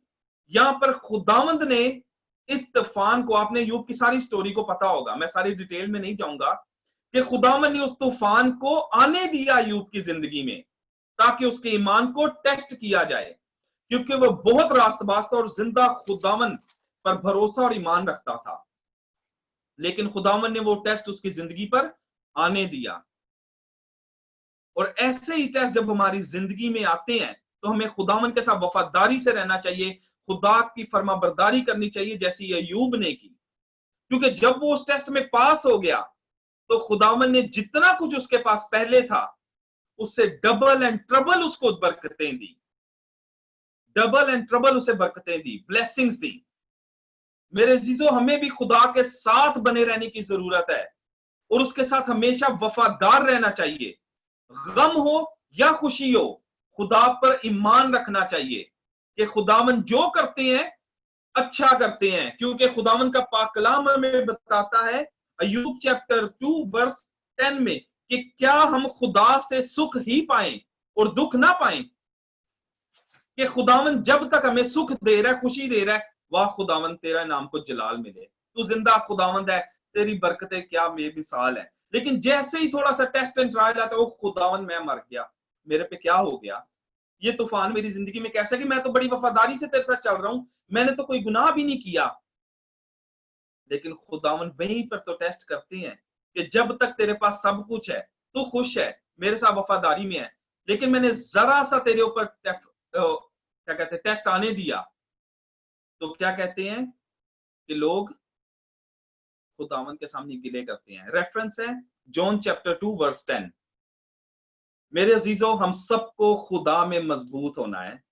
यहां पर खुदावंद ने इस तूफान को, आपने यूब की सारी स्टोरी को पता होगा, मैं सारी डिटेल में नहीं जाऊंगा, कि खुदावंद ने उस तूफान को आने दिया यूब की जिंदगी में ताकि उसके ईमान को टेस्ट किया जाए, क्योंकि वह बहुत रास्तबाज था और जिंदा खुदावंद पर भरोसा और ईमान रखता था। लेकिन खुदावंद ने वो टेस्ट उसकी जिंदगी पर आने दिया। और ऐसे ही टेस्ट जब हमारी जिंदगी में आते हैं तो हमें खुदावंद के साथ वफादारी से रहना चाहिए, खुदा की फरमाबरदारी करनी चाहिए जैसी अय्यूब ने की, क्योंकि जब वो उस टेस्ट में पास हो गया तो खुदावंद ने जितना कुछ उसके पास पहले था उससे डबल एंड ट्रबल उसको बरकतें दी, डबल एंड ट्रबल उसे बरकतें दी, ब्लेसिंग्स दी। मेरे अजीजों, हमें भी खुदा के साथ बने रहने की जरूरत है और उसके साथ हमेशा वफादार रहना चाहिए। गम हो या खुशी हो, खुदा पर ईमान रखना चाहिए कि खुदावन जो करते हैं अच्छा करते हैं, क्योंकि खुदावन का पाक कलाम हमें बताता है अय्यूब चैप्टर 2 वर्स 10 में कि क्या हम खुदा से सुख ही पाएं और दुख ना पाएं। कि खुदावन जब तक हमें सुख दे रहा है, खुशी दे रहा है, वाह खुदावन तेरा नाम को जलाल मिले, तू जिंदा खुदावंद है, तेरी बरकतें क्या बेमिसाल है। लेकिन जैसे ही थोड़ा सा टेस्ट एंड ट्रायल आता है, वो खुदावन मैं मर गया, मेरे पे क्या हो गया, ये तूफान मेरी जिंदगी में कैसा, कि मैं तो बड़ी वफादारी से तेरे साथ चल रहा हूं, मैंने तो कोई गुनाह भी नहीं किया। लेकिन खुदावन वहीं पर तो टेस्ट करते हैं कि जब तक तेरे पास सब कुछ है, तू खुश है, मेरे साथ वफादारी में है, लेकिन मैंने जरा सा तेरे ऊपर क्या कहते हैं टेस्ट आने दिया, तो क्या कहते हैं कि लोग खुदावन के सामने गिले करते हैं। रेफरेंस है जॉन चैप्टर 2 वर्स 10। मेरे अजीजों, हम सबको खुदा में मजबूत होना है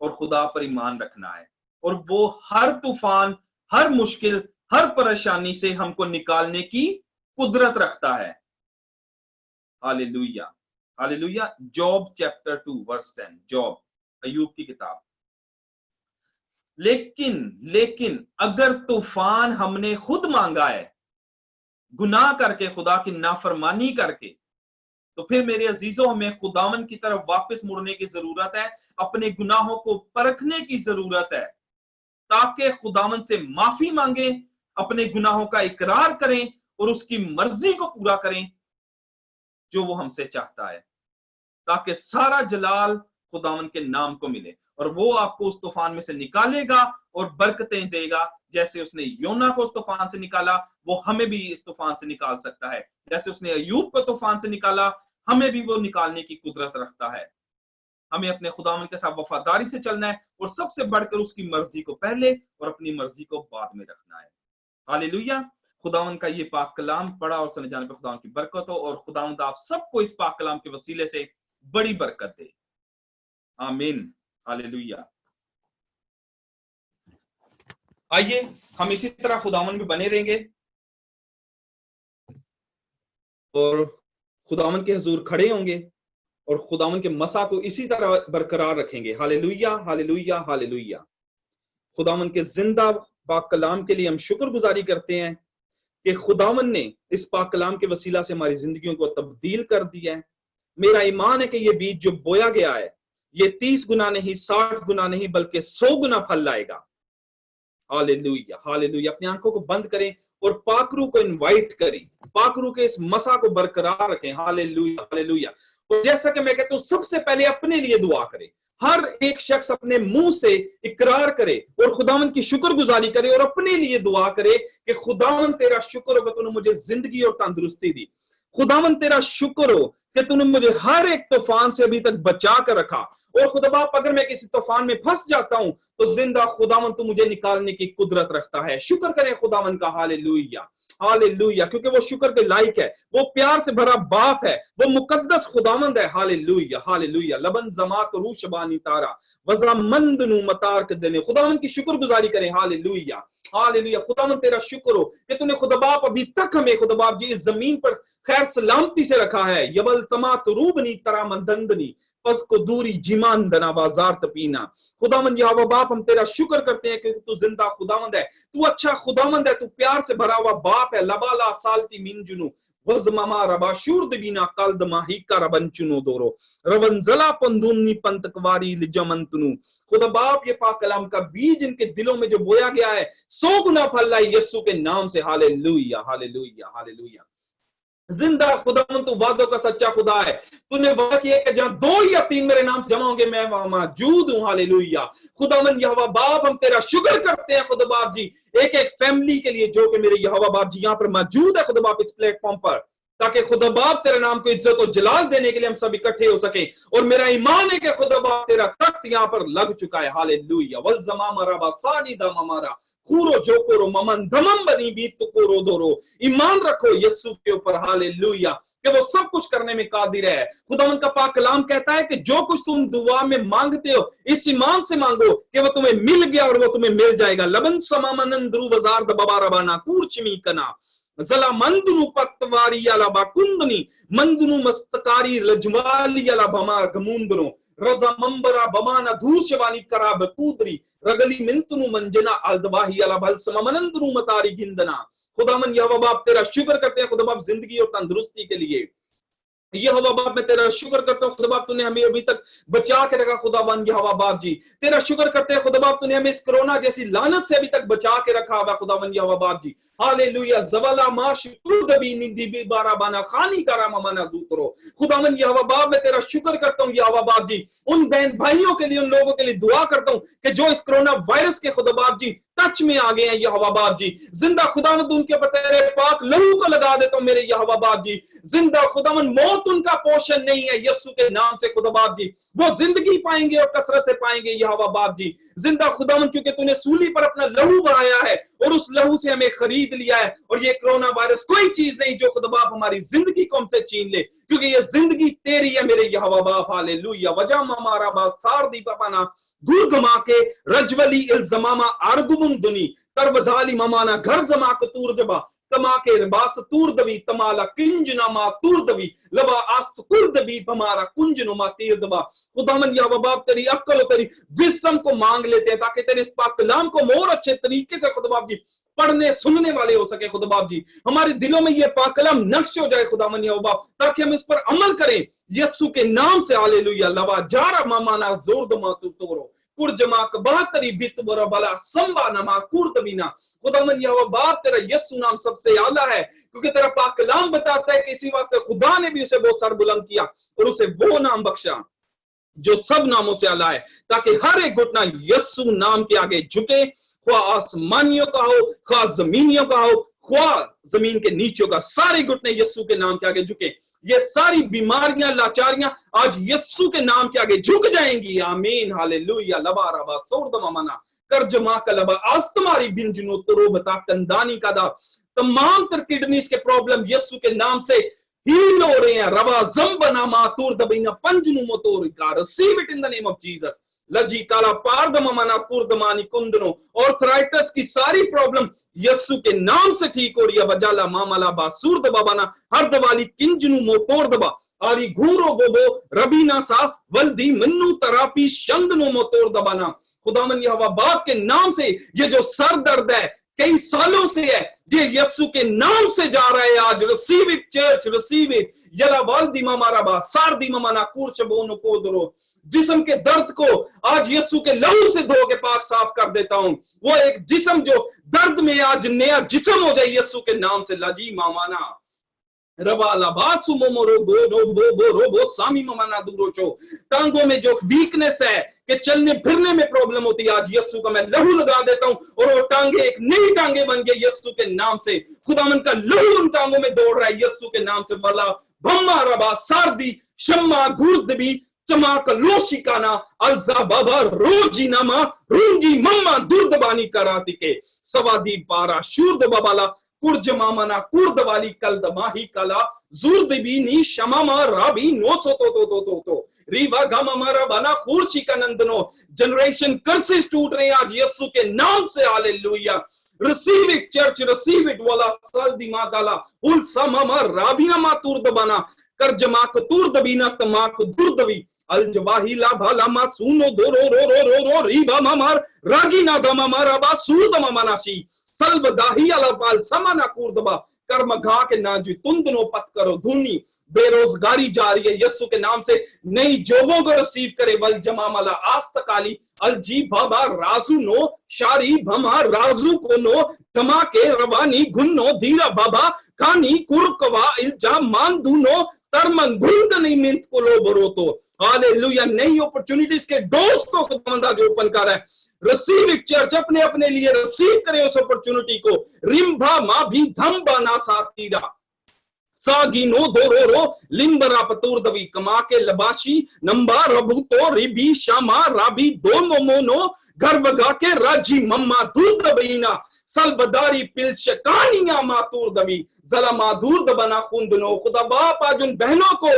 और खुदा पर ईमान रखना है, और वो हर तूफान, हर मुश्किल, हर परेशानी से हमको निकालने की कुदरत रखता है। Hallelujah, hallelujah. Job chapter 2 verse 10, Job, अय्यूब की किताब। लेकिन अगर तूफान हमने खुद मांगा है, गुनाह करके, खुदा की नाफरमानी करके, तो फिर मेरे अजीजों हमें खुदावन की तरफ वापस मुड़ने की जरूरत है, अपने गुनाहों को परखने की जरूरत है, ताकि खुदावन से माफी मांगे, अपने गुनाहों का इकरार करें और उसकी मर्जी को पूरा करें जो वो हमसे चाहता है, ताकि सारा जलाल खुदावन के नाम को मिले और वो आपको उस तूफान में से निकालेगा और बरकतें देगा। जैसे उसने योना को उस तूफान से निकाला, वो हमें भी इस तूफान से निकाल सकता है। जैसे उसने अय्यूब को तूफान से निकाला, हमें भी वो निकालने की कुदरत रखता है। हमें अपने खुदावन के साथ वफादारी से चलना है और सबसे बढ़कर उसकी मर्जी को पहले और अपनी मर्जी को बाद में रखना है। हालेलुया। खुदावन का ये पाक कलाम पढ़ा और सुने जाने पर खुदावन की बरकत हो, और खुदावन आप सबको इस पाक कलाम के वसीले से बड़ी बरकत दे। आमीन। हालेलुया। आइए हम इसी तरह खुदावन में बने रहेंगे और खुदावन के हुजूर खड़े होंगे और खुदावन के मसा को इसी तरह बरकरार रखेंगे। Hallelujah, hallelujah, hallelujah. खुदावन के जिंदा पाक कलाम के लिए हम शुक्रगुजारी करते हैं कि खुदावन ने इस पाक कलाम के वसीला से हमारी जिंदगियों को तब्दील कर दिया है। मेरा ईमान है कि ये बीज जो बोया गया है ये 30 गुना नहीं, 60 गुना नहीं, बल्कि 100 गुना फल लाएगा। Hallelujah, hallelujah. अपनी आंखों को बंद करें और पाकरू को इनवाइट करें, पाकरू के इस मसा को बरकरार रखें। Hallelujah, hallelujah. और जैसा कि मैं कहता हूं, सबसे पहले अपने लिए दुआ करें। हर एक शख्स अपने मुंह से इकरार करे और खुदावन की शुक्रगुजारी करे और अपने लिए दुआ करे कि खुदावन तेरा शुक्र हो कि तूने मुझे जिंदगी और तंदुरुस्ती दी। खुदावन तेरा शुक्र हो कि तूने मुझे हर एक तूफान से अभी तक बचा कर रखा। और खुदा बाप, अगर मैं किसी तूफान में फंस जाता हूं तो जिंदा खुदावन तू मुझे निकालने की कुदरत रखता है। शुक्र करें खुदावन का। Hallelujah, hallelujah. क्योंकि वो शुक्र के लायक है, वो प्यार से भरा बाप है, वो मुकद्दस खुदावंद है। Hallelujah, hallelujah. लबन जमात रूशबानी तारा वजा मंदनु मतार के देने। खुदावंद की शुक्रगुजारी करें। Hallelujah, hallelujah. खुदावंद तेरा शुक्र हो कि तूने खुदा बाप अभी तक हमें खुदा बाप जी इस जमीन पर खैर सलामती से रखा है। यबल तमा तुरूबनी तरा मंदंदनी पस को दूरी जिमान दना बाजार तपीना। खुदावंद यहोवा बाप, हम तेरा शुक्र करते हैं कि तू जिंदा खुदावंद है, तू अच्छा खुदावंद है, तू प्यार से भरा हुआ बाप है। लबाला सालती मिनजुनु वज़मामा रबा शूरदबीना कल्दमा हिका रबंचुनो दोरो रवंजला पंदुन्नी पंतकवारी लिजमंतनु। खुदा बाप, ये पाक कलाम का बीज इनके दिलों में जो बोया गया है 100 गुना फल लाए यीशु के नाम से। Hallelujah, hallelujah, hallelujah. जिंदा खुदावंद, तू वादों का सच्चा खुदा है। तूने वादा किया कि जहां 2 या 3 मेरे नाम से जमा होंगे मैं वहां मौजूद हूं। हालेलुया। खुदावंद यहोवा बाप, हम तेरा शुक्र करते हैं खुदा बाप जी एक एक फैमिली के लिए जो कि मेरे यहोवा बाप जी यहां पर मौजूद है खुदा बाप इस प्लेटफॉर्म पर, ताकि खुदा बाप तेरे नाम को इज्जत और जलाल देने के लिए हम सब इकट्ठे हो सके। और मेरा ईमान है कि खुदा बाप तेरा तख्त यहां पर लग चुका है। हालेलुया। वल जमामा रबा सानी दा ममारा खूरो जो कोरो ममन धमम बनी बीत कोरो दोरो। ईमान रखो यीशु के ऊपर। हालेलुया, कि वो सब कुछ करने में कादिर है। खुदावंद का पाक कलाम कहता है कि जो कुछ तुम दुआ में मांगते हो इस ईमान से मांगो कि वो तुम्हें मिल गया और वो तुम्हें मिल जाएगा। लबन समामनन द्रु बाजार दबाराबाना कूरचमी कना जला मंदनु पत्वारी अला बाकुंदनी मंदनु मस्तकारी लजवाली अला बमा गमुंदनो रजा मंबरा बमाना धूर्शवानी कराब कूदरी रगली मिंतनु मंजना अलदवाही अला बल सममनंदनु मतारी गिंदना। खुदावन यहोवा बाप तेरा शुक्र करते हैं खुदा बाप जिंदगी और तंदुरुस्ती के लिए। यहोवा बाप मैं तेरा शुक्र करता हूँ खुदा बाप, तूने हमें अभी तक बचा के रखा। खुदावन यहोवा बाप जी तेरा शुक्र करते हैं खुदा बाप, तूने हमें इस कोरोना जैसी लानत से अभी तक बचा के रखा हुआ। खुदावन यहोवा बाप जी हालेलुया। ज़वाला माश कुर्दबी निदिबी बाराबाना खानी करामा मना दूतरो। खुदावन यहोवा बाप मैं तेरा शुक्र करता हूँ यहोवा बाप जी, उन बहन भाइयों के लिए, उन लोगों के लिए दुआ करता हूँ कि जो इस कोरोना वायरस के खुदा बाप जी टच में आ गए हैं यहोवा बाप जी। जिंदा खुदावंद उनके ऊपर तेरे पाक लहू को लगा देता हूं मेरे यहोवा बाप जी। जिंदा खुदावंद मौत उनका पोषण नहीं है यीशु के नाम से खुदा बाप जी। वो जिंदगी पाएंगे और कसरत से पाएंगे यहोवा बाप जी। जिंदा खुदावंद, क्योंकि तूने सूली पर अपना लहू बहाया है और उस लहू से हमें खरीद लिया है। और ये कोरोना वायरस कोई चीज नहीं जो खुदा बाप हमारी जिंदगी को हमसे छीन ले, क्योंकि ये जिंदगी तेरी है मेरे यहोवा बाप। हालेलुया। वजह हमारा बात सार दी पापाना दूर घुमा के रजवली इल्जमामा आरगुमुन दुनी तरवधाली ममाना घर जमा को तूर जबा कमा के रिबास तूर दबी तमाला किंजना मा तूर दबी लबा आस्त कुल दबी हमारा कुंजनो मा तीर दबा। खुदावन या बाप तेरी अक्ल और तेरी विजडम को मांग लेते हैं ताकि तेरे इस पाक कलाम को मोर अच्छे तरीके से खुदा बाप जी पढ़ने सुनने वाले हो सके। खुदा बाप जी हमारे दिलों में ये पाक कलाम नक्श हो जाए खुदावन या बाप, ताकि हम इस पर अमल करें यीशु के नाम से। हालेलुया। लबा जारा मामाना जोर दमा तोरो कुरजमा कबातरी बित बरा बला संबा नमा कुर्दमीना। खुदावन यहोवा बाप तेरा यीशु नाम सबसे आला है, क्योंकि तेरा पाक कलाम बताता है कि इसी वास्ते खुदा ने भी उसे बहुत सर बुलंद किया और उसे वो नाम बख्शा जो सब नामों से आला है, ताकि हर एक घुटना यीशु नाम के आगे झुके, ख्वा आसमानियों का हो, ख्वा जमीनियों का हो, ख्वा जमीन के नीचों का, सारे घुटने यीशु के नाम के आगे झुके। ये सारी बीमारियां लाचारियां आज यीशु के नाम के आगे झुक जाएंगी। आमीन। हालेलुया। लबा रबा सोरदमा मना कर्जमा का लबा आज तुम्हारी बिंजनो तुरो बता कंदानी का दा तमाम तर किडनीज के प्रॉब्लम यीशु के नाम से हील हो रहे हैं। रबा जम्बना मातूर दबीना पंजनु मोतोर का receive it in the name of Jesus. लजी काला पारदम मना कुर्दमानी कुंदनो, ऑर्थराइटिस की सारी प्रॉब्लम यस्सु के नाम से ठीक हो रही है। बजाला मामला बासूर दबाना हर दवाली किंजनु मोतोर दबा आरी घूरो बोबो रबीना सा वल्दी मन्नू तरापी शंगनो मोतोर दबाना। खुदावन यहोवा बाप के नाम से ये जो सर दर्द है कई सालों से है, ये यस्सु के नाम से जा रहा है आज। Receive it church, receive it. यला वाल दीमा मारा बा सार दीमा मना कूर्च बोनो को दरो। जिस्म के दर्द को आज यस्सु के लहू से धो के पाक साफ कर देता हूं। वो एक जिस्म जो दर्द में आज नया जिस्म हो जाए यस्सु के नाम से। लाजी मामाना टांगों में जो वीकनेस है कि चलने फिरने में प्रॉब्लम होती है, आज यस्सु का मैं लहू लगा देता हूं और वो टांगे एक नई टांगे बन गए यस्सु के नाम से। खुदावन का लहू उन टांगों में दौड़ रहा है यस्सु के नाम से। बला भम्मा रबा सारदी शम्मा गुर्दबी चमाक लोशिकाना अलजा बाबा रोजी नामा रूंगी मम्मा दुर्दबानी कराती के सवादी पारा शूर्द बाबाला कुर्ज मामना कुर्द वाली कल दमाही कला जुर्दबीनी शमामा राबी नो सो तो रीवा गमारा बना खुर्शी का नंदनो। जनरेशन कर्सेस टूट रहे हैं आज यस्सु के नाम से। Hallelujah. Receive it church, receive it. वाला सल दिमा दाला उल समामा राबीना मा तुर्दबाना करजमा क तुर्दबीना तमाक दुर्दवी अल जवाहिला भाला मा सुनो दो रो रो रो रो रो रीबा मामार रागीना दमा मारा बा सूद मामानाशी सल्ब दाही अलपाल समाना कुर्दबा कर्म घा के ना जी तुंदनो पत करो धुनी। बेरोजगारी जा रही है यस्सु के नाम से। नई जॉबों को रिसीव करे वल जमामला आस्तकाली अलजी बाबा राजू नो शारी भमा राजू को नो धमाके रवानी गुन्नो धीरा बाबा कानी कुरकवा इल्जा मान दूनो तरमन गुंद नहीं मिंत को लो बरो तो। हालेलुया। नई अपॉर्चुनिटीज के डोर्स को खुदावंद आज ओपन कर रहा है। रिसीव इट चर्च, अपने अपने लिए रिसीव करें उस अपॉर्चुनिटी को। रिम्भा मा भी धम बना सातीरा सागी नो दो रो रो लिम्बरा पतूर दवी कमा के लबाशी नंबा रबू तो रिबी शामा राबी दो मोमोनो घर बगा के राजी मम्मा दूध दबीना सलबदारी पिल शकानिया मातूर दवी जला माधुर दबना खुंदनो। खुदा बाप आज उन बहनों को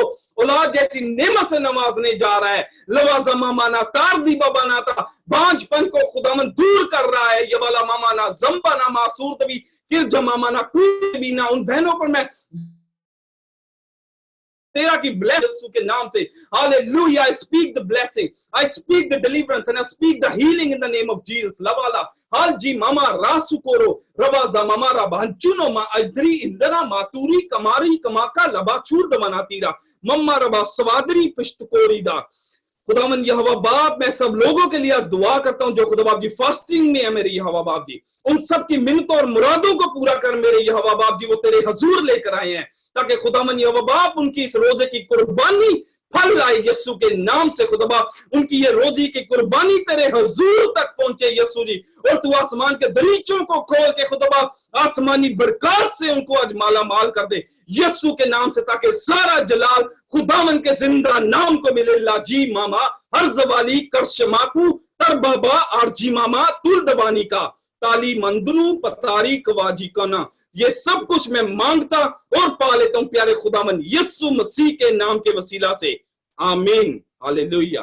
औलाद जैसी नेमत से नवाजने जा रहा है। लवाजमा माना तार दी बबाना था बांझपन को खुदावन दूर कर रहा है। ये वाला मामाना जम्बाना मासूर दबी किर जमामाना कुछ भी ना। उन बहनों पर मैं तेरा की ब्लेसिंग के नाम से। Hallelujah. I speak the blessing, I speak the deliverance and I speak the healing in the name of Jesus. लवाला हाल जी मामा रासु कोरो रवाजा मामा रबांचुनो मा अद्री इंदरा मातूरी कमारी कमाका लबा छूर दमनातीरा मम्मा रबा सवादरी पिश्त कोरीदा। खुदावन यहोवा बाप मैं सब लोगों के लिए दुआ करता हूं जो खुदा बाप जी फास्टिंग में है मेरे यहोवा बाप जी। उन सब की मिन्नतों और मुरादों को पूरा कर मेरे यहोवा बाप जी। वो तेरे हजूर लेकर आए हैं ताकि खुदावन यहोवा बाप उनकी इस रोजे की कुर्बानी फल लाए यस्सु के नाम से। खुदा बाप उनकी ये रोजी की कुर्बानी तेरे हजूर तक पहुंचे यस्सु जी। और तू आसमान के दरीचों को खोल के खुदा बाप आसमानी बरकत से उनको आज माला माल कर दे यस्सु के नाम से, ताकि सारा जलाल खुदावन के जिंदा नाम को मिले। लाजी मामा हर जवाली करशमाकू तर बाबा आरजी मामा तुल दबानी का ताली मंदरू पतारी कवाजी कना। ये सब कुछ मैं मांगता और पा लेता हूं प्यारे खुदावन यस्सु मसीह के नाम के वसीला से। आमीन। हालेलुया।